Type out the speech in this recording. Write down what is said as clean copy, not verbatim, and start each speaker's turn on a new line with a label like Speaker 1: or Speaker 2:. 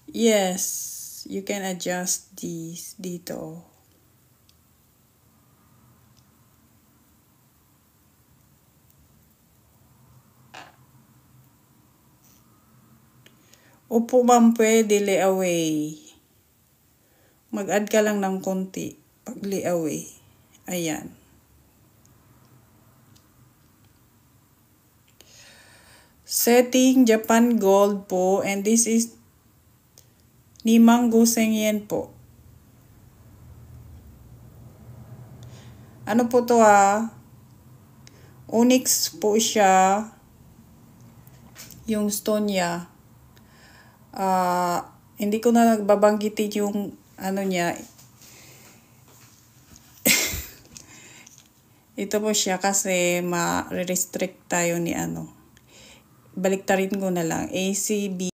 Speaker 1: Yes, you can adjust these dito. Upo ma'am, pwede layaway. Mag-add ka lang ng konti pag layaway. Ayan. Setting Japan Gold po, and this is 5,000 yen po. Ano po to Onyx po siya. Yung stone niya. Hindi ko na nagbabanggitin yung ano niya. Ito po siya kasi ma-restrict tayo ni ano. Baliktarin ko na lang. ACB